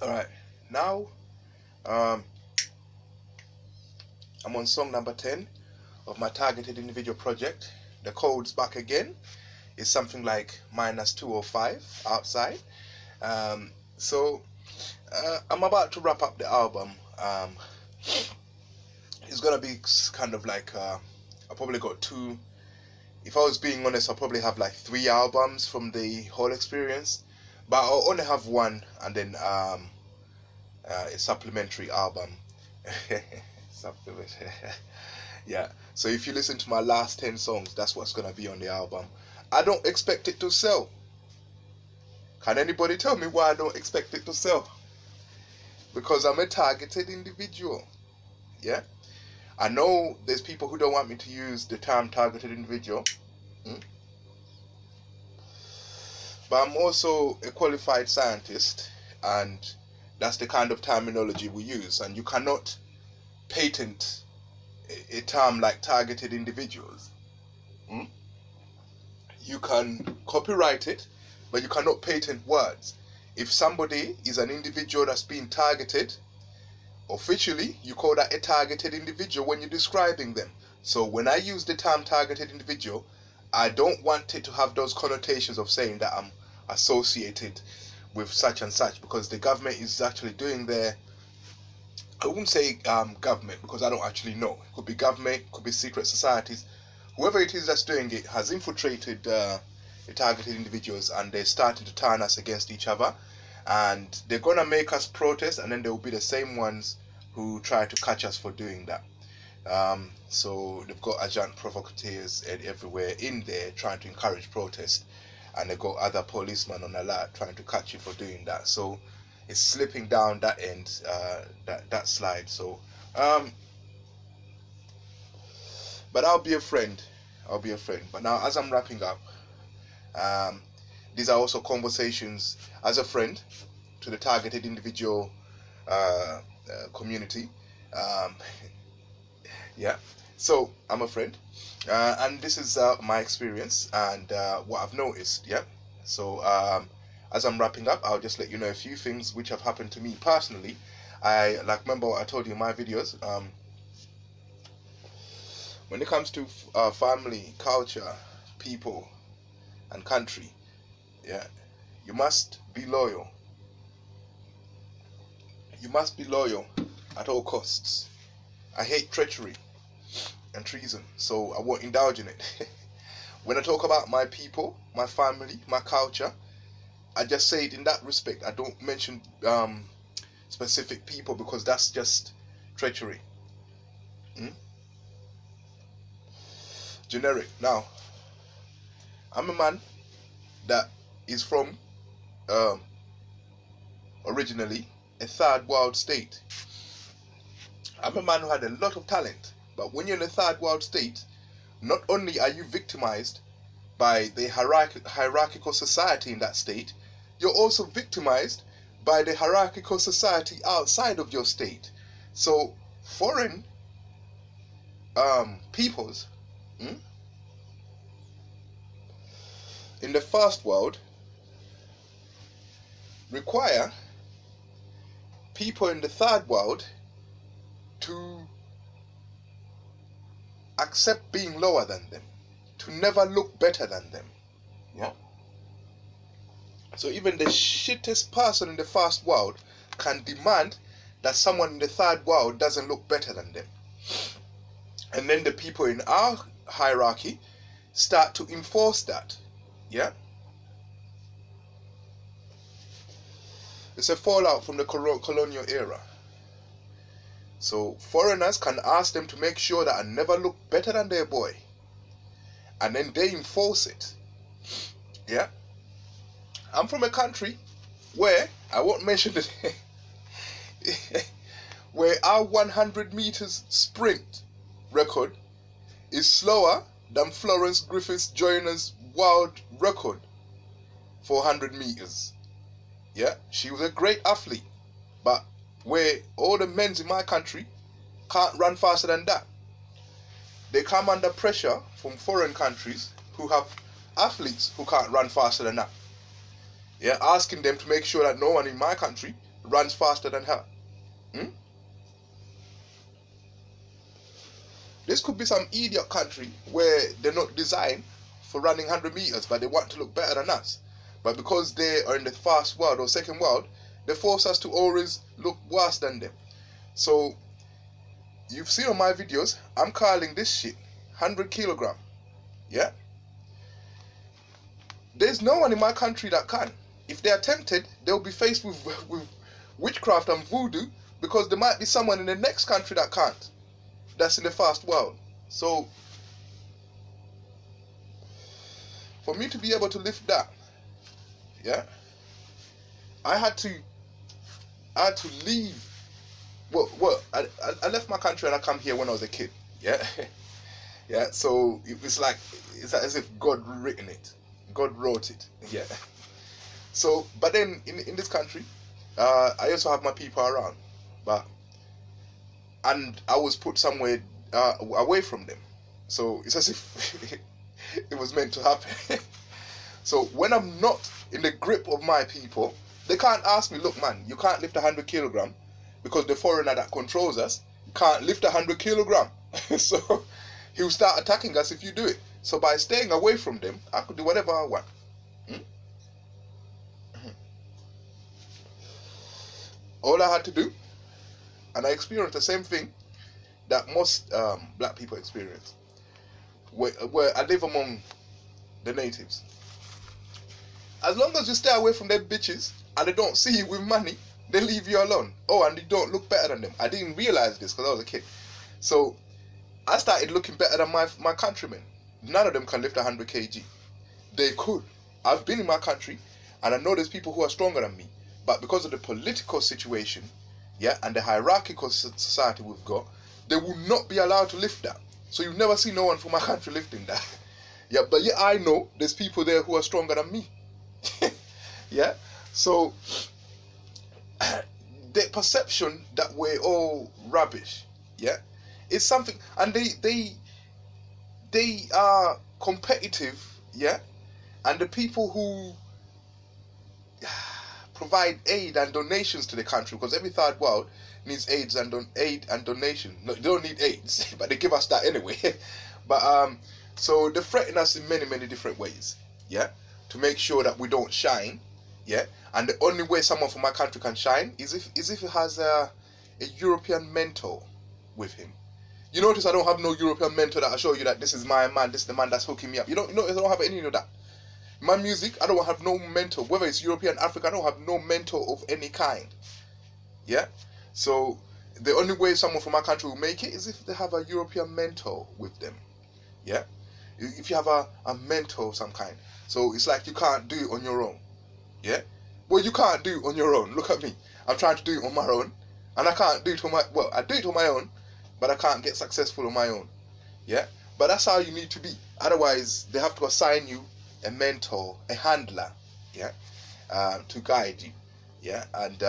All right, now um, I'm on song number 10 of my targeted individual project. The code's back again. It's something like -205 outside. So I'm about to wrap up the album. It's gonna be kind of like I probably got two. If I was being honest, I'll probably have like 3 albums from the whole experience, but I'll only have one, and then a supplementary album. Supplementary. Yeah. So if you listen to my last 10 songs, that's what's gonna be on the album. I don't expect it to sell. Can anybody tell me why I don't expect it to sell? Because I'm a targeted individual. Yeah. I know there's people who don't want me to use the term targeted individual. But I'm also a qualified scientist, and that's the kind of terminology we use. And you cannot patent a term like targeted individuals. You can copyright it, but you cannot patent words. If somebody is an individual that's being targeted, officially you call that a targeted individual when you're describing them. So when I use the term targeted individual, I don't want it to have those connotations of saying that I'm associated with such and such, because the government is actually doing their, I wouldn't say government, because I don't actually know. It could be government, could be secret societies. Whoever it is that's doing it has infiltrated the targeted individuals, and they're starting to turn us against each other, and they're gonna make us protest, and then there will be the same ones who try to catch us for doing that. So they've got agent provocateurs everywhere in there trying to encourage protest, and they've got other policemen on alert trying to catch you for doing that. So it's slipping down that end, that slide. So but I'll be a friend. But now, as I'm wrapping up, these are also conversations as a friend to the targeted individual community. Yeah, so I'm a friend, and this is my experience and what I've noticed. Yeah, so as I'm wrapping up, I'll just let you know a few things which have happened to me personally. Remember what I told you in my videos. When it comes to family, culture, people, and country, yeah, you must be loyal. You must be loyal at all costs. I hate treachery and treason, so I won't indulge in it. When I talk about my people, my family, my culture, I just say it in that respect. I don't mention specific people, because that's just treachery. Generic. Now, I'm a man that is from originally a third world state. I'm a man who had a lot of talent, but when you're in a third world state, not only are you victimized by the hierarchical society in that state, you're also victimized by the hierarchical society outside of your state. So foreign peoples in the first world require people in the third world to accept being lower than them, to never look better than them. Yeah. So even the shittest person in the first world can demand that someone in the third world doesn't look better than them. And then the people in our hierarchy start to enforce that. Yeah. It's a fallout from the colonial era. So foreigners can ask them to make sure that I never look better than their boy, and then they enforce it. Yeah. I'm from a country where, I won't mention the where our 100 meters sprint record is slower than Florence Griffith Joyner's world record for 100 meters. Yeah, she was a great athlete, but where all the men in my country can't run faster than that. They come under pressure from foreign countries who have athletes who can't run faster than that. Yeah, asking them to make sure that no one in my country runs faster than her. Hmm? This could be some idiot country where they're not designed for running 100 meters, but they want to look better than us. But because they are in the first world or second world, they force us to always look worse than them. So, you've seen on my videos, I'm calling this shit 100 kilogram. Yeah? There's no one in my country that can. If they're tempted, they'll be faced with witchcraft and voodoo, because there might be someone in the next country that can't. That's in the first world. So, for me to be able to lift that, yeah, I had to leave. I left my country and I come here when I was a kid. Yeah, yeah. So it's like it's as if God written it, God wrote it. Yeah. So, but then in this country, I also have my people around, and I was put somewhere away from them. So it's as if it was meant to happen. So when I'm not in the grip of my people, they can't ask me, look man, you can't lift 100 kilogram because the foreigner that controls us can't lift 100 kilogram. So he'll start attacking us if you do it. So by staying away from them, I could do whatever I want. All I had to do, and I experienced the same thing that most black people experience, where I live among the natives. As long as you stay away from them bitches and they don't see you with money, they leave you alone. Oh, and you don't look better than them. I didn't realize this because I was a kid. So I started looking better than my countrymen. None of them can lift 100 kg. They could. I've been in my country and I know there's people who are stronger than me. But because of the political situation, yeah, and the hierarchical society we've got, they will not be allowed to lift that. So you never see no one from my country lifting that. Yeah, but yeah, I know there's people there who are stronger than me. Yeah, so the perception that we're all rubbish, yeah, is something, and they are competitive, yeah, and the people who provide aid and donations to the country, because every third world needs aid and donation. No, they don't need AIDS, but they give us that anyway. But so they threaten us in many different ways, yeah, to make sure that we don't shine, yeah. And the only way someone from my country can shine is if he has a European mentor with him. You notice I don't have no European mentor that I show you that this is my man, this is the man that's hooking me up. You don't notice I don't have any of that. My music, I don't have no mentor. Whether it's European, Africa, I don't have no mentor of any kind. Yeah? So, the only way someone from my country will make it is if they have a European mentor with them. Yeah? If you have a mentor of some kind. So, it's like you can't do it on your own. Yeah? Well, you can't do it on your own. Look at me. I'm trying to do it on my own. And I can't do it on my... Well, I do it on my own, but I can't get successful on my own. Yeah? But that's how you need to be. Otherwise, they have to assign you a mentor, a handler, yeah, to guide you, yeah. And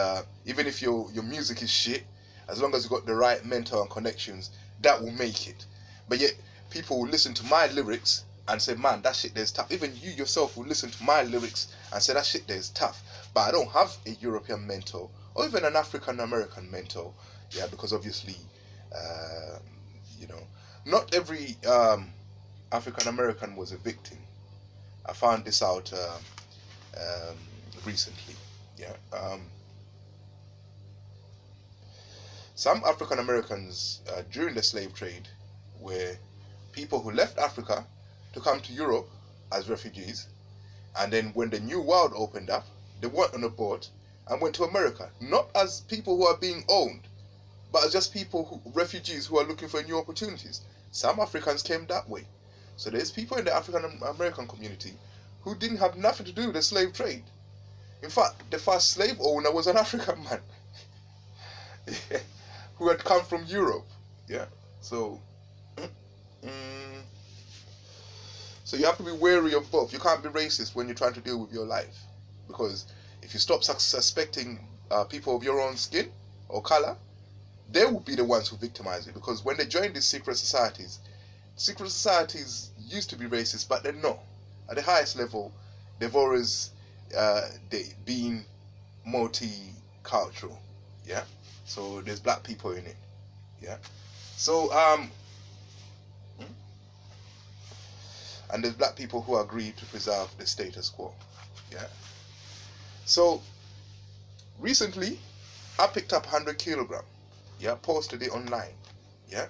even if your music is shit, as long as you got the right mentor and connections, that will make it. But yet, people will listen to my lyrics and say, man, that shit there's tough. Even you yourself will listen to my lyrics and say, that shit there's tough. But I don't have a European mentor or even an African American mentor, yeah, because obviously, you know, not every African American was a victim. I found this out recently. Yeah, some African Americans during the slave trade were people who left Africa to come to Europe as refugees, and then when the New World opened up, they went on a boat and went to America, not as people who are being owned, but as just refugees who are looking for new opportunities. Some Africans came that way. So there's people in the African American community who didn't have nothing to do with the slave trade. In fact, the first slave owner was an African man who had come from Europe. Yeah. So, so you have to be wary of both. You can't be racist when you're trying to deal with your life, because if you stop suspecting people of your own skin or color, they will be the ones who victimize you. Because when they join these secret societies used to be racist, but they're not. At the highest level, they've always been multi cultural. Yeah. So there's black people in it. Yeah. So and there's black people who agree to preserve the status quo. Yeah. So recently, I picked up 100 kilogram. Yeah, posted it online. Yeah.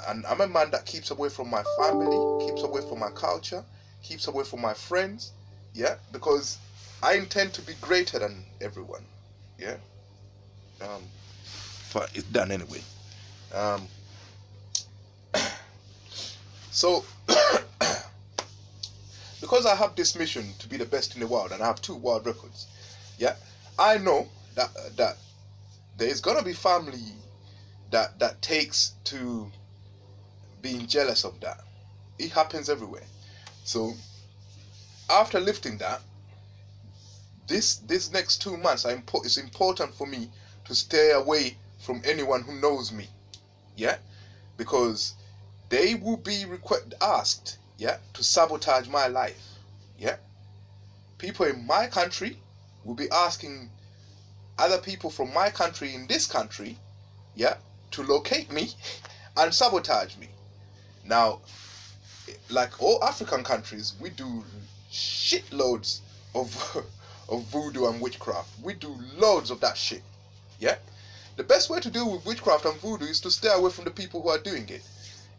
And I'm a man that keeps away from my family, keeps away from my culture, keeps away from my friends. Yeah, because I intend to be greater than everyone. Yeah. But it's done anyway. Um, so because I have this mission to be the best in the world, and I have 2 world records. Yeah, I know that there is gonna be family that takes to being jealous of that. It happens everywhere. So after lifting that, this next 2 months, it's important for me to stay away from anyone who knows me. Yeah, because they will be asked, yeah, to sabotage my life. Yeah, people in my country will be asking other people from my country in this country, yeah, to locate me and sabotage me. Now, like all African countries, we do shitloads of of voodoo and witchcraft. We do loads of that shit. Yeah, the best way to deal with witchcraft and voodoo is to stay away from the people who are doing it.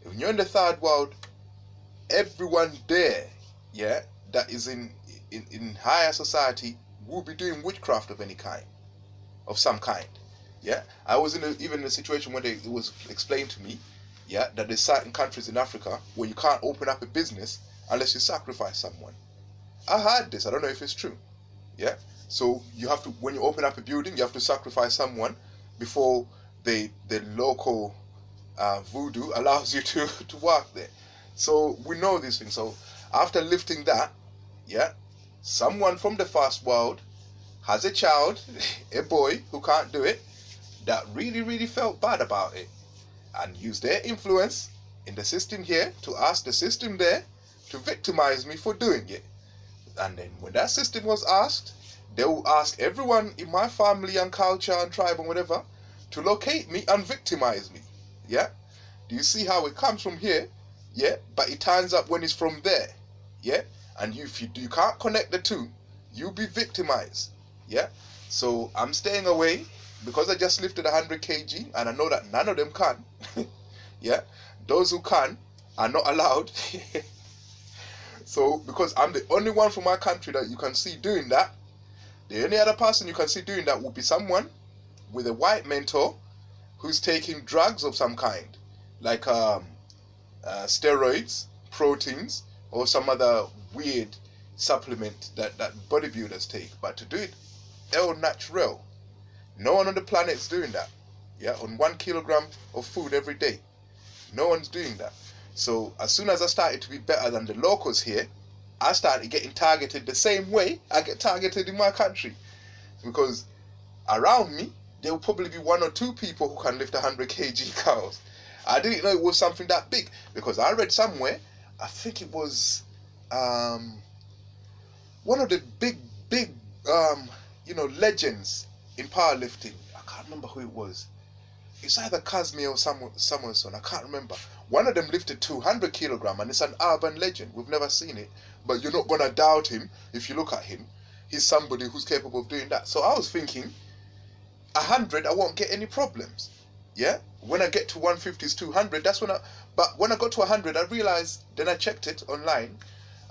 When you're in the third world, everyone there, yeah, that is in higher society will be doing witchcraft of any kind, of some kind. Yeah, I was even in a situation where it was explained to me, yeah, that there's certain countries in Africa where you can't open up a business unless you sacrifice someone. I heard this. I don't know if it's true. Yeah, so you have to, when you open up a building, you have to sacrifice someone before the local voodoo allows you to work there. So we know these things. So after lifting that, yeah, someone from the first world has a child, a boy who can't do it, that really felt bad about it, and used their influence in the system here to ask the system there to victimize me for doing it. And then when that system was asked, they will ask everyone in my family and culture and tribe and whatever to locate me and victimize me. Yeah? Do you see how it comes from here? Yeah? But it turns up when it's from there. Yeah? And if you can't connect the two, you'll be victimized. Yeah? So I'm staying away because I just lifted 100 kg and I know that none of them can. Yeah? Those who can are not allowed. So because I'm the only one from my country that you can see doing that, the only other person you can see doing that will be someone with a white mentor who's taking drugs of some kind, like steroids, proteins, or some other weird supplement that bodybuilders take. But to do it el natural, no one on the planet is doing that. Yeah, on 1 kilogram of food every day, no one's doing that. So as soon as I started to be better than the locals here, I started getting targeted the same way I get targeted in my country. Because around me, there will probably be 1 or 2 people who can lift 100 kg cows. I didn't know it was something that big, because I read somewhere, I think it was one of the big legends in powerlifting. I can't remember who it was. It's either Casimir or Samuelson. I can't remember. One of them lifted 200 kilogram, and it's an urban legend. We've never seen it, but you're not gonna doubt him if you look at him. He's somebody who's capable of doing that. So I was thinking, 100, I won't get any problems. Yeah. When I get to 150s, 200, that's when But when I got to 100, I realized. Then I checked it online,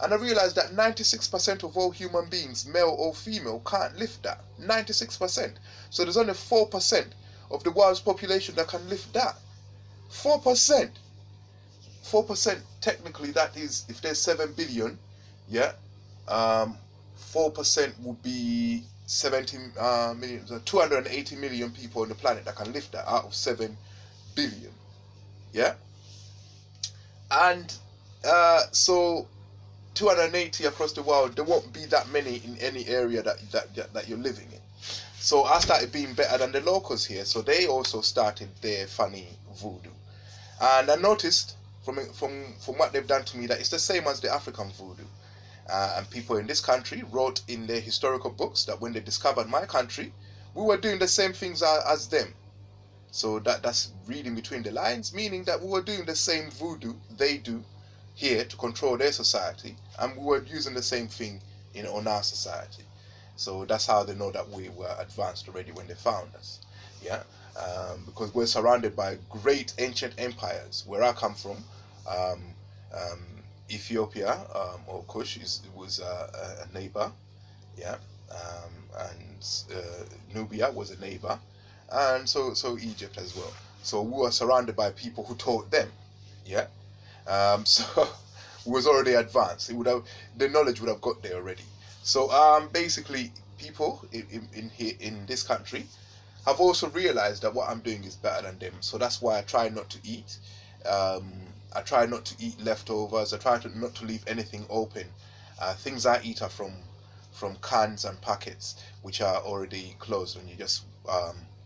and I realized that 96% of all human beings, male or female, can't lift that. 96%. So there's only 4% of the world's population that can lift that. 4%. 4%, technically, that is, if there's 7 billion, yeah, 4% would be 17 million, 280 million people on the planet that can lift that out of 7 billion. Yeah? And so 280 across the world, there won't be that many in any area that you're living in. So I started being better than the locals here. So they also started their funny voodoo. And I noticed from what they've done to me that it's the same as the African voodoo. And people in this country wrote in their historical books that when they discovered my country, we were doing the same things as them. So that's reading between the lines, meaning that we were doing the same voodoo they do here to control their society, and we were using the same thing on our society. So that's how they know that we were advanced already when they found us. Yeah, because we're surrounded by great ancient empires. Where I come from, um, um, Ethiopia, or Kush was a neighbor. Yeah, and Nubia was a neighbor, and so Egypt as well. So we were surrounded by people who taught them. Yeah, so we was already advanced. It would have the knowledge would have got there already. So basically, people in here in this country have also realized that what I'm doing is better than them. So that's why I try not to eat. Um, I try not to eat leftovers. I try not to leave anything open. Things I eat are from cans and packets, which are already closed, and you just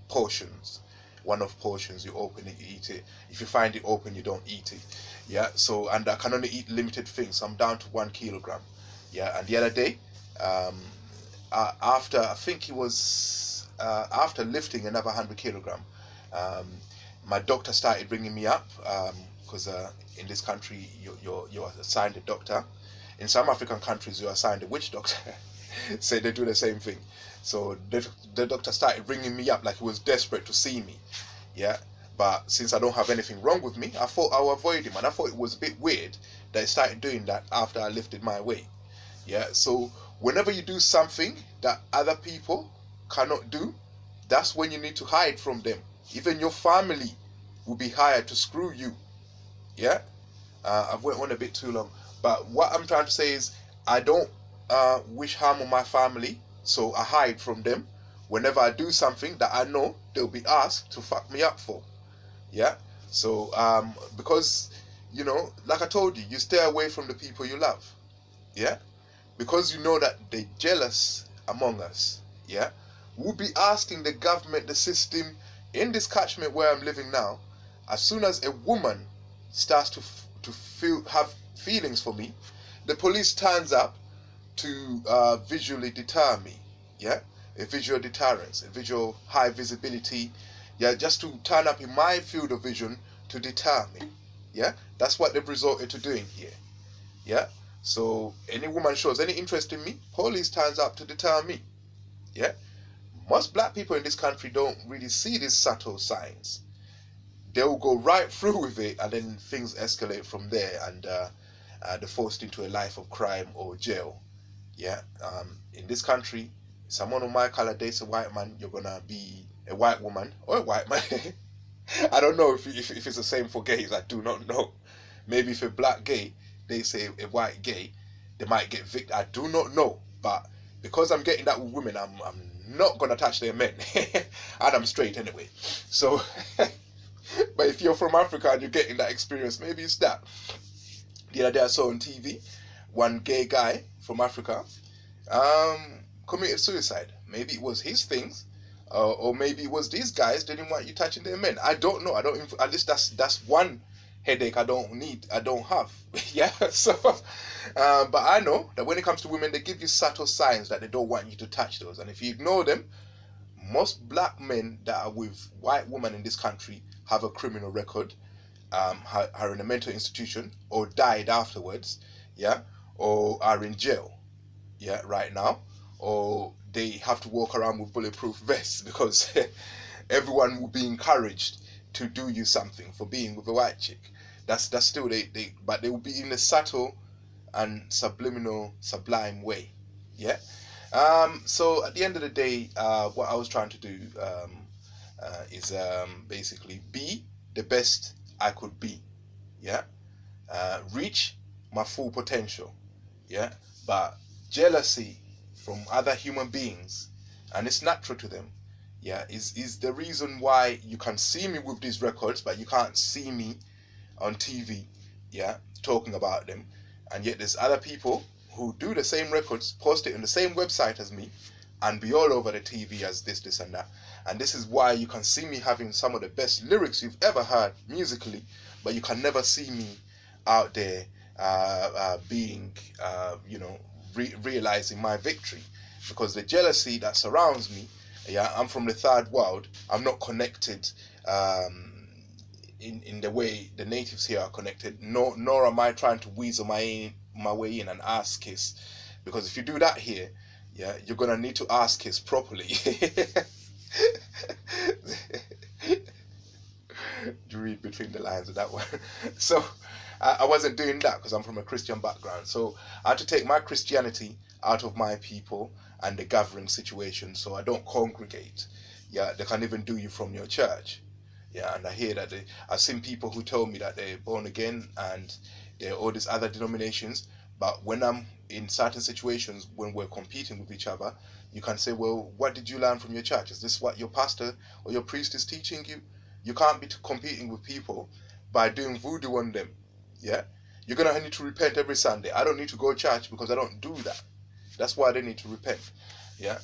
portions. One-off portions, you open it, you eat it. If you find it open, you don't eat it. Yeah. So, and I can only eat limited things. I'm down to 1 kilogram. Yeah. And the other day, um, after I think it was after lifting another 100 kilogram, um, my doctor started ringing me up because in this country you're assigned a doctor. In some African countries you're assigned a witch doctor. So they do the same thing. So the doctor started ringing me up like he was desperate to see me. Yeah. But since I don't have anything wrong with me, I thought I'll avoid him, and I thought it was a bit weird that he started doing that after I lifted my weight. Yeah. So whenever you do something that other people cannot do, that's when you need to hide from them. Even your family will be hired to screw you. Yeah. I've went on a bit too long, but what I'm trying to say is I don't wish harm on my family, so I hide from them whenever I do something that I know they'll be asked to fuck me up for. Yeah. So because like I told you, you stay away from the people you love. Yeah. Because you know that they're jealous among us. Yeah. We'll be asking the government, the system in this catchment where I'm living now. As soon as a woman starts to have feelings for me, the police turns up to visually deter me. Yeah, a visual deterrence, a visual high visibility. Yeah, just to turn up in my field of vision to deter me. Yeah, that's what they've resorted to doing here. Yeah, so any woman shows any interest in me, police turns up to deter me. Yeah, most black people in this country don't really see these subtle signs. They'll go right through with it, and then things escalate from there, and they're forced into a life of crime or jail. Yeah, in this country, someone of my color dates a white man, you're gonna be a white woman or a white man. I don't know if it's the same for gays. I do not know. Maybe if a black gay, they say a white gay, they might get victim. I do not know. But because I'm getting that with women, I'm not gonna touch their men, and I'm straight anyway. So, but if you're from Africa and you're getting that experience, maybe it's that. The other day I saw on TV one gay guy from Africa committed suicide. Maybe it was his things, or maybe it was these guys didn't want you touching their men. I don't know. I don't. At least that's one headache I don't need. I don't have. Yeah. So, but I know that when it comes to women, they give you subtle signs that they don't want you to touch those, and if you ignore them, most black men that are with white women in this country have a criminal record, are in a mental institution or died afterwards, yeah, or are in jail, yeah, right now, or they have to walk around with bulletproof vests because everyone will be encouraged to do you something for being with a white chick. That's still but they will be in a subtle and sublime way, yeah. So at the end of the day, what I was trying to do is basically be the best I could be, yeah. Reach my full potential, yeah. But jealousy from other human beings, and it's natural to them, yeah, is the reason why you can see me with these records, but you can't see me on TV, yeah, talking about them. And yet there's other people who do the same records, post it on the same website as me, and be all over the TV as this and that. And this is why you can see me having some of the best lyrics you've ever heard musically, but you can never see me out there being, realizing my victory, because the jealousy that surrounds me Yeah, I'm from the third world. I'm not connected in the way the natives here are connected. Nor am I trying to weasel my way in and ass kiss, because if you do that here, yeah, you're gonna need to ass kiss properly. You read between the lines of that one. So I wasn't doing that because I'm from a Christian background. So I had to take my Christianity out of my people and the gathering situation, so I don't congregate. Yeah, they can even do you from your church. Yeah, and I hear that I've seen people who told me that they're born again and they're all these other denominations, but when I'm in certain situations when we're competing with each other, you can say, well, what did you learn from your church? Is this what your pastor or your priest is teaching you? You can't be competing with people by doing voodoo on them. Yeah, you're gonna need to repent every Sunday. I don't need to go to church because I don't do that. That's why they need to repent. Yeah.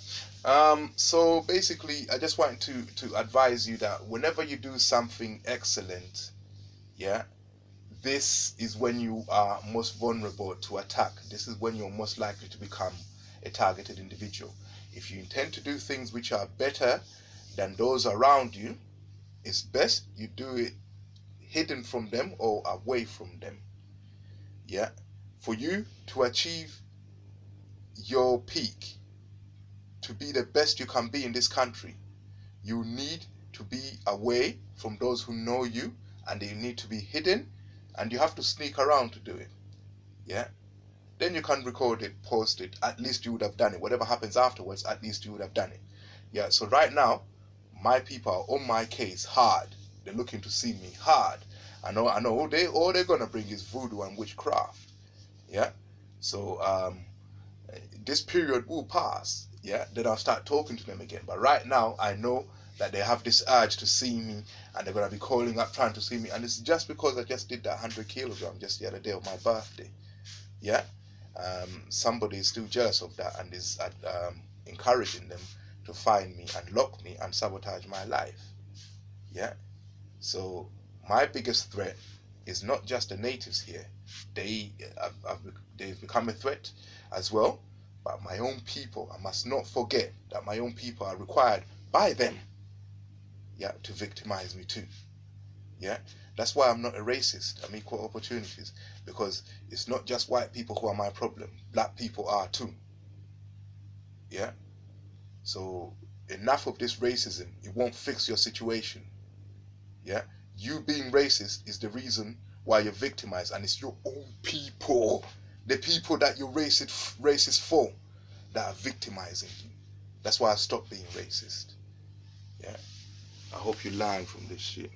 So basically, I just want to advise you that whenever you do something excellent, yeah, this is when you are most vulnerable to attack. This is when you're most likely to become a targeted individual. If you intend to do things which are better than those around you, it's best you do it hidden from them or away from them. Yeah. For you to achieve your peak, to be the best you can be in this country, you need to be away from those who know you, and they need to be hidden, and you have to sneak around to do it. Yeah. Then you can record it, post it. At least you would have done it. Whatever happens afterwards, at least you would have done it. Yeah. So right now, my people are on my case hard. They're looking to see me hard. I know. All they're gonna bring is voodoo and witchcraft. Yeah. So this period will pass. Yeah. Then I'll start talking to them again. But right now, I know that they have this urge to see me, and they're gonna be calling up trying to see me. And it's just because I just did that 100 kilogram just the other day of my birthday. Yeah. Somebody is still jealous of that and is encouraging them to find me and lock me and sabotage my life. Yeah. So my biggest threat is not just the natives here. They've become a threat as well, but my own people. I must not forget that my own people are required by them, yeah, to victimize me too. Yeah. That's why I'm not a racist. I'm equal opportunities, because it's not just white people who are my problem. Black people are too. Yeah. So enough of this racism. It won't fix your situation. Yeah. You being racist is the reason why you're victimized, and it's your own people, the people that you're racist for, that are victimizing you. That's why I stopped being racist. Yeah. I hope you learn from this shit.